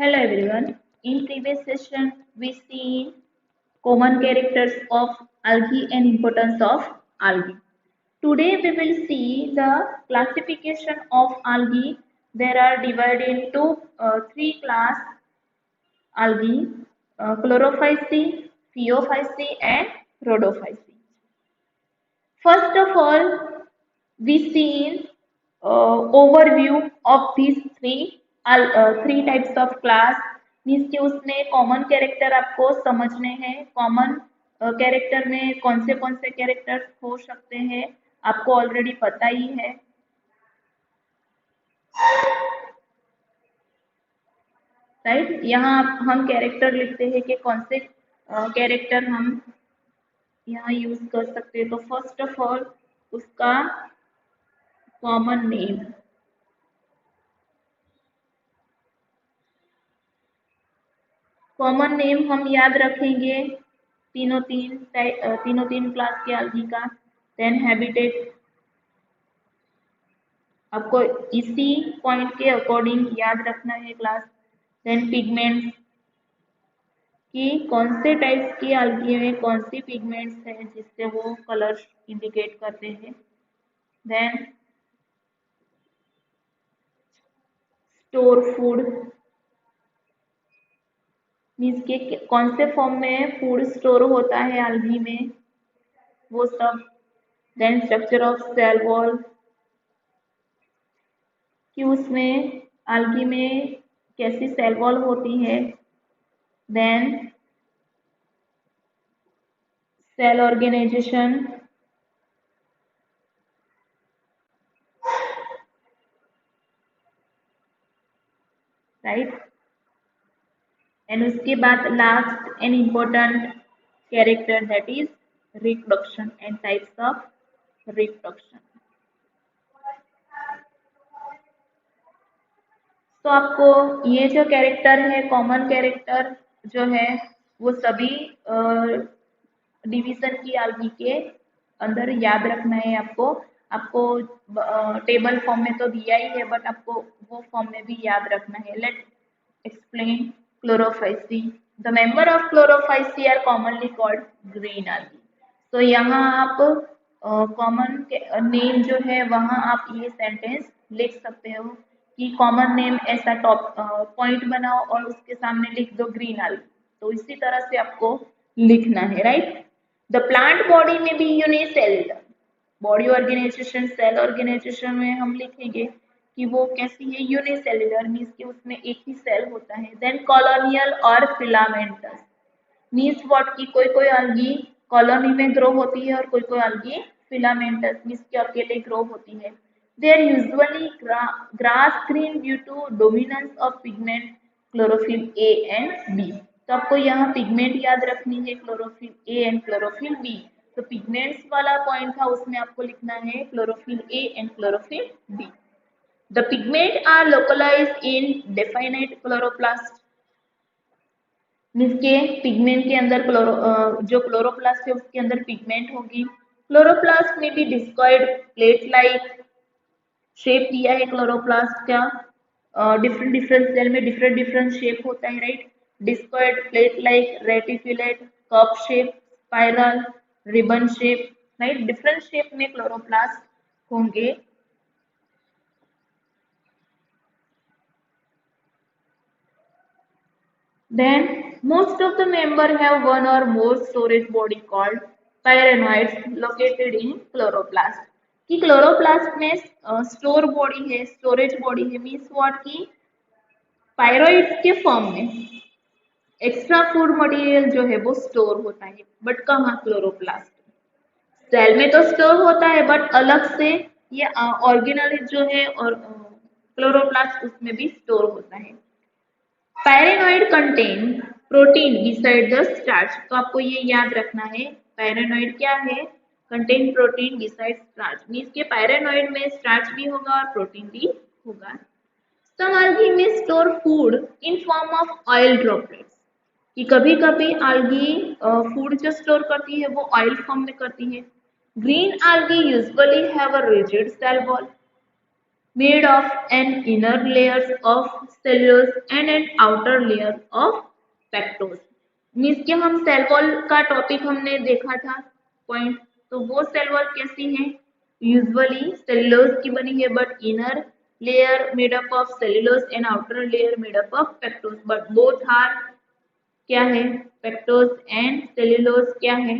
Hello everyone. In previous session, we see common characters of algae and importance of algae. Today we will see the classification of algae. There are divided into three class algae: chlorophyceae, phaeophyceae, and rhodophyceae. First of all, we see overview of these three types of class means कि उसमें common character आपको समझने हैं common character में कौन से characters हो सकते हैं आपको ऑलरेडी पता ही है राइट यहाँ हम कैरेक्टर लिखते हैं कि कौन से कैरेक्टर हम यहाँ यूज कर सकते हैं तो फर्स्ट ऑफ ऑल उसका कॉमन नेम कॉमन नेम हम याद रखेंगे तीनों तीन क्लास के algae का देन हैबिटेट आपको इसी पॉइंट के अकॉर्डिंग याद रखना है क्लास देन पिगमेंट्स कि कौन से टाइप्स की algae में कौन सी पिगमेंट्स हैं जिससे वो कलर इंडिकेट करते हैं देन स्टोर फूड मीन्स के कौन से फॉर्म में फूड स्टोर होता है algae में वो सब then structure of cell wall कि उसमें algae में कैसी सेल वॉल होती है then cell organisation right and उसके बाद last and important character that is reproduction and types of reproduction तो आपको ये जो कैरेक्टर है कॉमन कैरेक्टर जो है वो सभी डिवीजन की algae के अंदर याद रखना है आपको टेबल फॉर्म में तो दिया ही है बट आपको वो फॉर्म में भी याद रखना है let explain chlorophyceae the member of chlorophyceae are commonly called green algae तो यहाँ आप कॉमन नेम जो है वहाँ आप ये सेंटेंस लिख सकते हो कि कॉमन नेम ऐसा टॉप पॉइंट बनाओ और उसके सामने लिख दो ग्रीन algae तो इसी तरह से आपको लिखना है राइट द प्लांट बॉडी में भी unicellular body organisation cell organisation में हम लिखेंगे कि वो कैसी है यूनिसेलुलर मीन्स कि उसमें एक ही सेल होता है देन कॉलोनियल और फिलामेंटस मीन्स व्हाट की कोई algae कॉलोनी में ग्रो होती है और कोई algae फिलामेंटस मीन्स कि अकेले ग्रो होती है they are usually grass green due to dominance of pigment chlorophyll A and B तो आपको यहाँ पिगमेंट याद रखनी है chlorophyll a and chlorophyll b तो पिगमेंट्स वाला पॉइंट था उसमें आपको लिखना है chlorophyll a and chlorophyll b the pigment are localised in definite chloroplast means के पिगमेंट के अंदर जो क्लोरोप्लास्ट है उसके अंदर पिगमेंट होगी क्लोरोप्लास्ट में भी डिस्कॉइड प्लेट लाइक शेप दिया है क्लोरोप्लास्ट का डिफरेंट सेल में डिफरेंट शेप होता है right discoid plate like reticulate cup shape spiral ribbon shape right different shape में क्लोरोप्लास्ट होंगे then most of the member have one or more storage body called pyrenoids located in chloroplast कि chloroplast में store body है storage body है means what की पायरोइड्स के form में extra food material जो है वो स्टोर होता है बट कहाँ क्लोरोप्लास्ट सेल में तो स्टोर होता है बट अलग से ये ऑर्गेनल जो है और क्लोरोप्लास्ट उसमें भी स्टोर होता है pyrenoid contain protein beside the starch तो आपको ये याद रखना है पैरेनॉइड क्या है contain protein beside starch means के पैरेनॉइड में स्टार्च भी होगा और प्रोटीन भी होगा सम algae में store food in form of oil droplets कि कभी कभी algae फूड जो स्टोर करती है वो ऑयल फॉर्म में करती है green algae usually have a rigid cell wall made of an inner layers of cellulose and an outer layer of pectose. Means कि हम सेल वॉल का टॉपिक हमने देखा था पॉइंट, तो वो सेल वॉल कैसी है, यूजुअली सेलुलोज की बनी है but inner layer made up of cellulose and outer layer made up of pectose, but both are क्या है, पेक्टोज एंड सेलुलोज क्या है,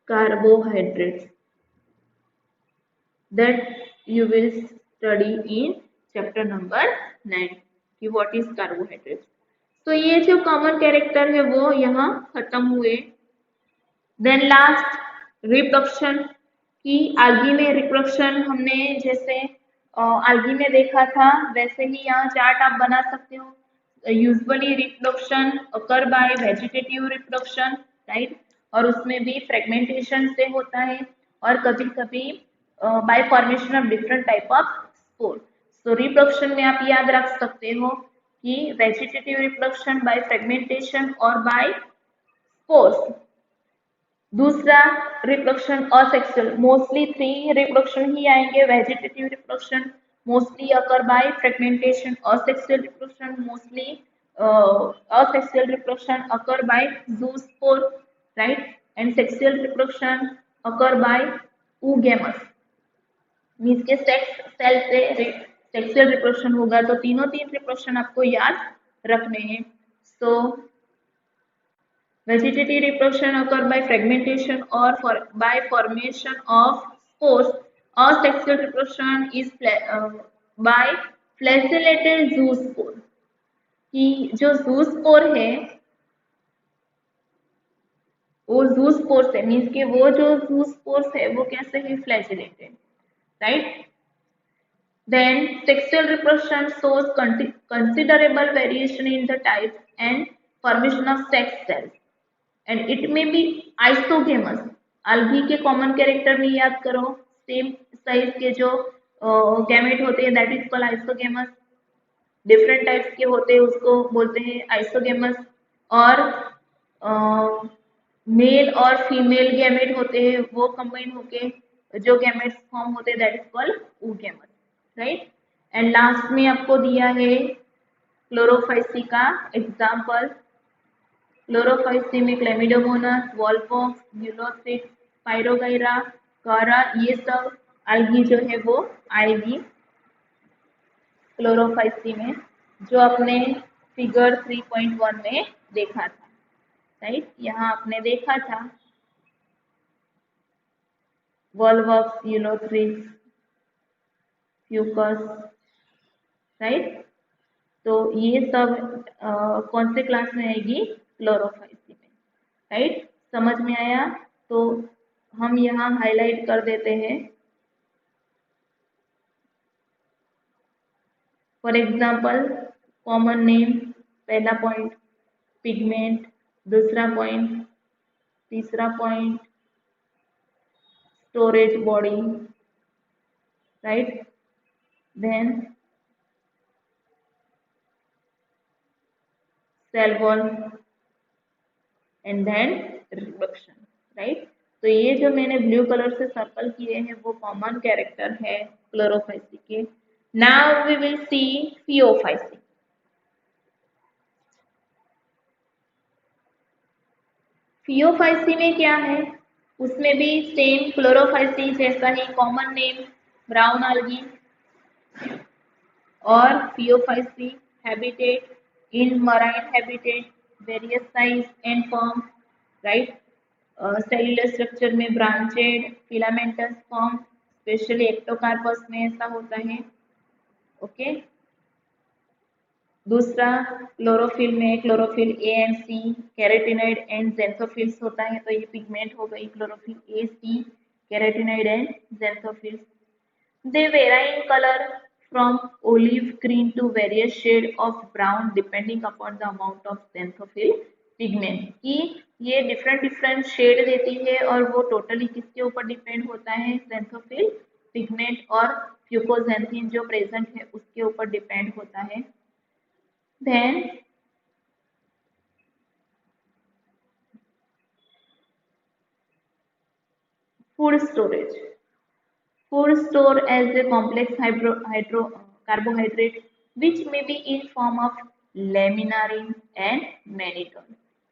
carbohydrates, that you will study in chapter number 9 कि what is carbohydrates। तो ये जो common character है वो यहाँ खत्म हुए। देन लास्ट रिप्रोडक्शन की, algae में रिप्रोडक्शन हमने जैसे algae में देखा था वैसे ही यहाँ चार्ट आप बना सकते हो। Usually reproduction occur by vegetative reproduction, right, और उसमें भी फ्रेगमेंटेशन से होता है और कभी कभी by formation of different type of spore. So reproduction में आप याद रख सकते हो कि वेजिटेटिव रिप्रोडक्शन बाय फ्रेगमेंटेशन और बाय स्पोर्स। दूसरा रिप्रोडक्शन और सेक्सुअल, मोस्टली 3 रिप्रोडक्शन ही आएंगे। Vegetative reproduction mostly occur by fragmentation, और sexual reproduction mostly asexual reproduction occur by zoospore, right, and sexual reproduction occur by oogamous। Means के sex cell से sexual reproduction होगा, तो तीन रिप्रोडक्शन आपको याद रखने हैं। सो vegetative reproduction occur by fragmentation or by formation of spores, or sexual reproduction is by flagellated zoospore। कि जो जूस्पोर है वो जूस्पोर है, मीन्स के वो जो जूस्पोर है वो कैसे है, flagellated, right. Then sexual reproduction shows considerable variation in the type and formation of sex cells, and it may be isogamous। algae के कॉमन कैरेक्टर में याद करो, सेम साइज के जो गैमेट होते हैं that is called isogamous, different types के होते हैं उसको बोलते हैं आइसोगेमस, और मेल और फीमेल गैमेट होते हैं वो कंबाइन होके जो गैमेट्स फॉर्म होते हैं that is called oogamous, right. And last में आपको दिया है क्लोरोफाइसी का एग्जाम्पल। क्लोरोफाइसी में क्लेमिडोमोनास, वॉलपॉक्स, यूलोसिस, पायरोगाइरा, कारा, ये सब algae जो है वो आएगी क्लोरोफाइसी में, जो आपने फिगर 3.1 में देखा था, राइट। यहाँ आपने देखा था वॉलवॉक्स, यूलोथ्रिस, फ्यूकस, राइट। तो ये सब कौन से क्लास में आएगी, क्लोरोफाइसी में, राइट। समझ में आया, तो हम यहाँ हाईलाइट कर देते हैं। फॉर एग्जाम्पल कॉमन नेम, पहला पॉइंट पिगमेंट, दूसरा पॉइंट, तीसरा point storage body, right. Then cell wall and then reproduction, right. तो ये जो मैंने ब्लू कलर से सर्कल किए हैं वो कॉमन कैरेक्टर है क्लोरोफाइसी के। Now we will see Phaeophyceae. Phaeophyceae में क्या है, उसमें भी सेम क्लोरोफाइसी जैसा ही कॉमन नेम ब्राउन algae, और Phaeophyceae habitat in marine habitat, various size and form, right. Cellular structure में branched filamentous form, specially Ectocarpus में ऐसा होता है, ओके। दूसरा क्लोरोफिल में chlorophyll a and c, carotenoid and xanthophylls होता है, तो ये पिगमेंट हो गई chlorophyll A c, carotenoid and xanthophylls. They vary in colour from olive green to various shade of brown depending upon the amount of xanthophyll pigment। कि ये different shade देती है और वो टोटली किसके ऊपर डिपेंड होता है, xanthophyll पिगमेंट और फ्यूकोजेंथिन जो प्रेजेंट है उसके ऊपर डिपेंड होता है। Then food storage, Food stored as a complex carbohydrate which may be in form of laminarin and mannitol.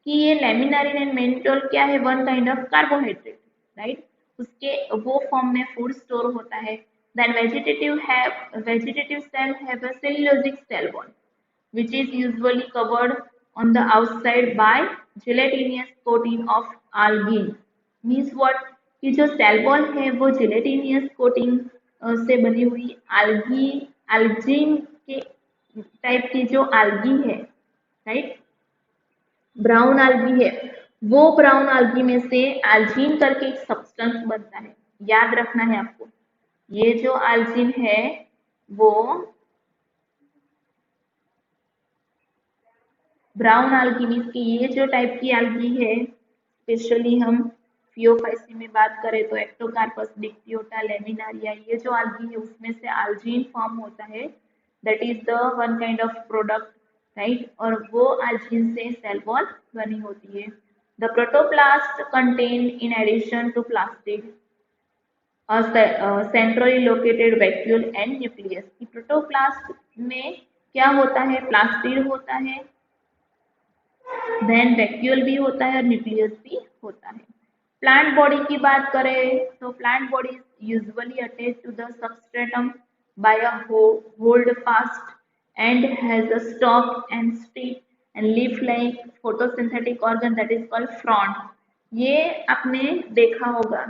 कि ये लेमिनारिन एंड मेनिटोल क्या है? One kind of carbohydrate, right? उसके वो फॉर्म में फूड स्टोर होता है. Then vegetative cell have a cellulosic cell wall which is usually covered on the outside by gelatinous coating of algin. Means what? कि जो cell wall है वो gelatinous coating से बनी हुई algin के टाइप की जो algae है, राइट, ब्राउन algae है, वो ब्राउन algae में से algin करके एक सब्सटेंस बनता है. याद रखना है आपको, ये जो algin है वो ब्राउन algae मीन्स कि ये जो टाइप की algae है, स्पेशली हम फियोफाइसी में बात करें तो एक्टोकार्पस, डिक्टियोटा, लेमिनारिया, ये जो algae है उसमें से algin फॉर्म होता है. That is the one kind of product, right? और वो algin से सेल वॉल बनी होती है. The protoplast contain in addition to plastid centrally located vacuole and nucleus. Protoplast में क्या होता है? प्लास्टिड होता है, देन वैक्यूल भी होता है और न्यूक्लियस भी होता है. प्लांट बॉडी की बात करें तो plant body usually attach to the substratum by a holdfast and has a stalk and stick and leaf like photosynthetic organ that is called frond. ये आपने देखा होगा,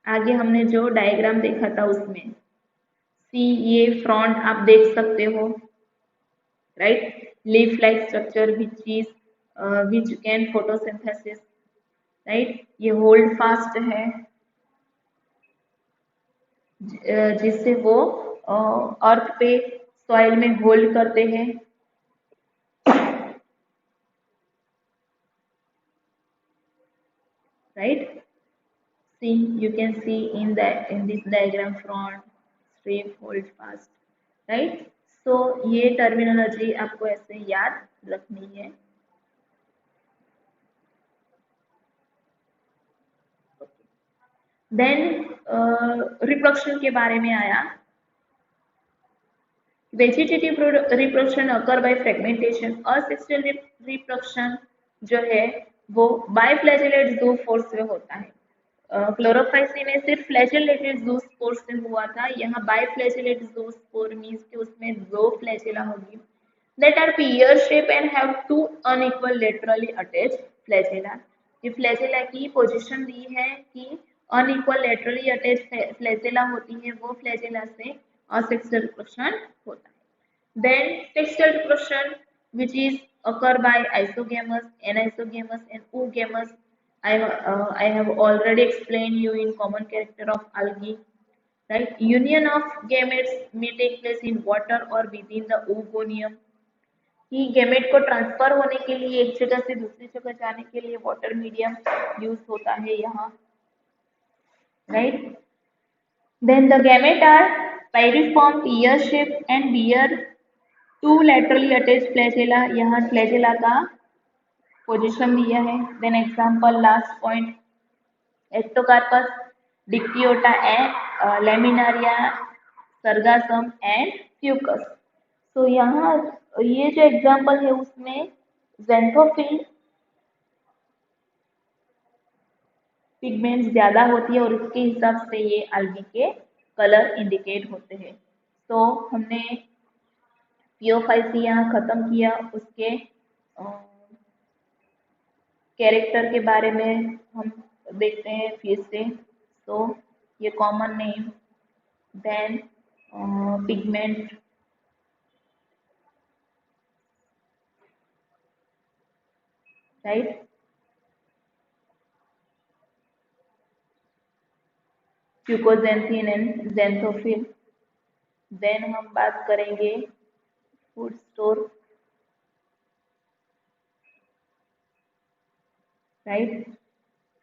आगे हमने जो डायग्राम देखा था उसमें सी, ये फ्रॉन्ट आप देख सकते हो, right? Leaf like structure which can photosynthesis, right? ये होल्ड फास्ट है जिससे वो अर्थ पे सॉइल में होल्ड करते हैं, right? See, you can see in this diagram front, strip, hold fast, right? So ये टर्मिनोलॉजी आपको ऐसे याद रखनी है. देन रिप्रोडक्शन के बारे में आया. Vegetative reproduction occur by fragmentation. Asexual reproduction जो है वो बायफ्लैजेलेट ज़ूस्पोर से होता है. क्लोरोफाइसी में सिर्फ फ्लैजेलेटेड ज़ूस्पोर से हुआ था, यहाँ बायफ्लैजेलेट ज़ूस्पोर मीन्स कि उसमें दो फ्लैजेला होगी that are pear shape and have two unequal laterally attached flagella. ये फ्लैजेला की पोजीशन दी है कि अनइक्वल लेटरली अटैच्ड फ्लैजेला होती है, वो फ्लैजेला से asexual reproduction होता है. Then sexual reproduction which is occur by isogamous, anisogamous and oogamous. I have already explained you in common character of algae, right? Union of gametes may take place in water or within the oogonium. कि gamete को transfer होने के लिए एक जगह से दूसरी जगह जाने के लिए वाटर मीडियम यूज होता है यहाँ, right? Then the gamete are pyriform, pear shaped and bear two laterally attached flagella. यहाँ flagella का पोजीशन दिया है. Then example last point Ectocarpus, Dictyota and Laminaria, Sargassum and Fucus. तो यहाँ ये जो एग्जांपल है उसमें ज़ेंथोफिल पिगमेंट्स ज्यादा होती है और उसके हिसाब से ये algae के कलर इंडिकेट होते हैं. तो हमने फियोफाइसी यहाँ खत्म किया. उसके कैरेक्टर के बारे में हम देखते हैं फिर से. तो ये common name, then pigment, right? Fucoxanthin and xanthophyll. Then हम बात करेंगे food store, right?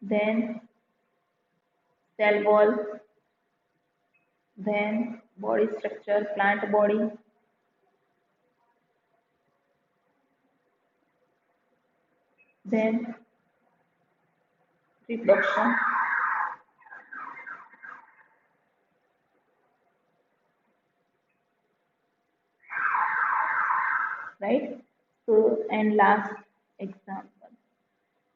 Then cell wall, then body structure, plant body, then reproduction, right. तो एंड लास्ट एग्जाम्पल,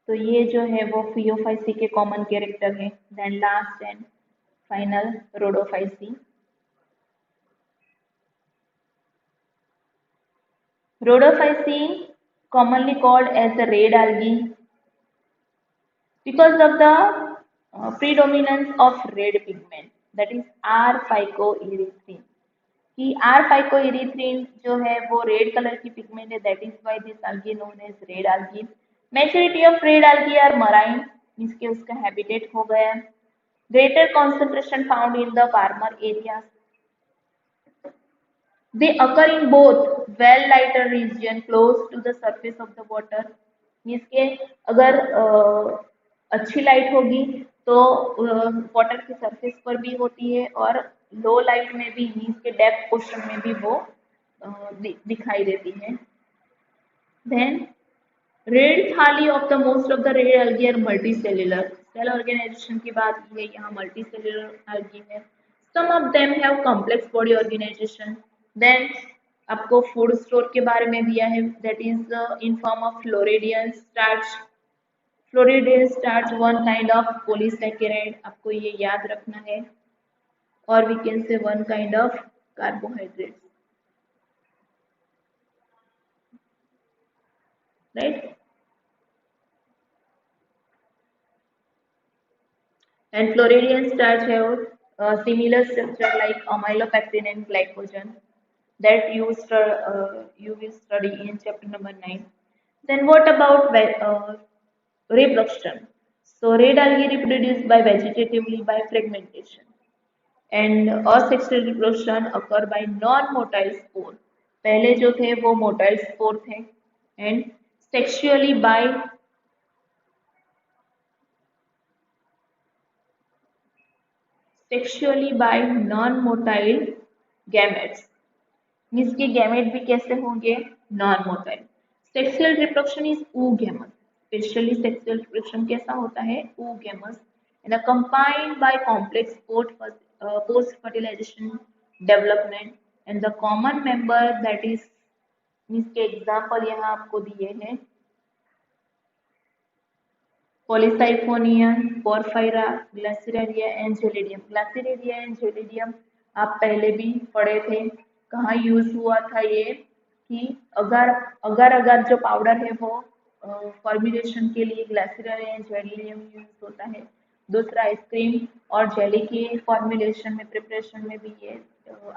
तो ये जो है वो फियोफाइसी के कॉमन कैरेक्टर है। Then last and final Rhodophyceae. Rhodophyceae, commonly called as the red algae, because of the predominance of red pigment, that is R-phycoerythrin. कि R-phycoerythrin जो है वो रेड कलर की पिगमेंट है, that is why this algae known as red algae. Majority of red algae are marine, means के उसका habitat हो गया. Greater concentration found in the warmer areas. They occur in both well lighter region close to the surface of the water. Means के अगर अच्छी light होगी तो water की सरफेस पर भी होती है, और लो लाइट में भी मीन्स के डेप्थ पोर्शन में भी वो दिखाई देती है. Then red thalli of the most of the red algae are multicellular. Cell organization की बात की है यहाँ, मल्टीसेल्युलर algae है. Some of them have complex body organisation. Then आपको फूड स्टोर के बारे में दिया है, that is in form of floridean starch. Floridean starch one kind of polysaccharide, आपको ये याद रखना है, और we can say one kind of carbohydrate, right. And Floridian starch have a similar structure like amylopectin and glycogen that you will study in chapter number 9. Then what about reproduction? So red algae reproduce by vegetatively by fragmentation, and asexual reproduction occur by non-motile spore. पहले जो थे वो motile spore थे, and sexually by non-motile gametes. मीन्स के gamete भी कैसे होंगे, non motile. Sexual reproduction is oogamous. Specially sexual reproduction कैसा होता है, oogamous, and accompanied by complex post fertilization development, and the common member that is, means के एग्जाम्पल यहाँ आपको दिए हैं, Polysiphonia, Porphyra, Gracilaria and Gelidium. Gracilaria and Gelidium आप पहले भी पढ़े थे. कहाँ यूज हुआ था ये, कि अगर अगर अगर जो पाउडर है वो फॉर्मुलेशन के लिए ग्लासिरेरिया एंड जेलिडियम यूज होता है. दूसरा आइसक्रीम और जेली के फॉर्मुलेशन में, प्रिपरेशन में भी ये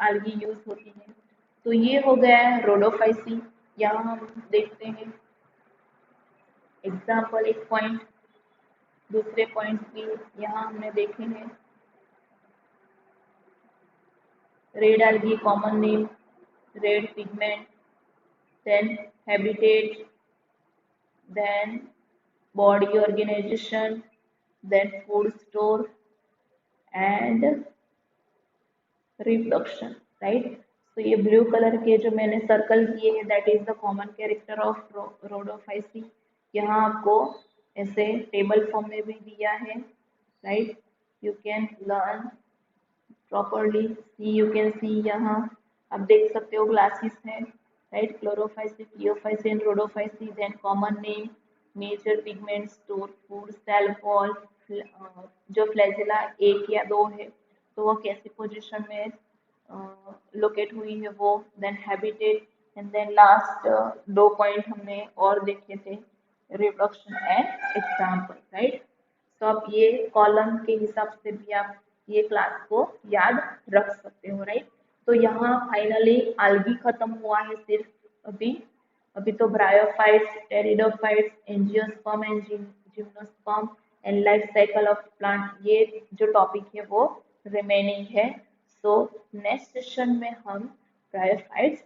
algae यूज होती है. तो ये हो गया है रोडोफाइसी. यहाँ हम देखते हैं एग्जाम्पल, एक पॉइंट, दूसरे पॉइंट्स भी यहाँ हमने देखे हैं. Red algae common name, red pigment, then habitat, then body organisation, then food store and reproduction, right. तो ये ब्लू कलर के जो मैंने सर्कल किए हैं, that is the common character of rhodophyceae. यहाँ आपको ऐसे टेबल फॉर्म में भी दिया है, right. You can learn properly. See you can see, यहाँ आप देख सकते हो ग्लासेस हैं, right. Chlorophyceae, phaeophyceae and rhodophyceae. Then common name, major pigment, store food, cell wall, जो फ्लैजिला एक या दो है तो वो कैसी पोजीशन में लोकेट हुई है वो. Then habitat, and then last दो पॉइंट हमने और देखे थे, रिप्रोडक्शन एंड एग्जाम्पल, राइट. तो आप ये कॉलम के हिसाब से भी आप ये क्लास को याद रख सकते हो, राइट. तो यहाँ फाइनली algae खत्म हुआ है सिर्फ अभी तो bryophytes, pteridophytes, angiosperm and gymnosperm and life cycle of plant, ये जो टॉपिक है वो रिमेनिंग है. सो नेक्स्ट सेशन में हम ब्रायोफाइट्स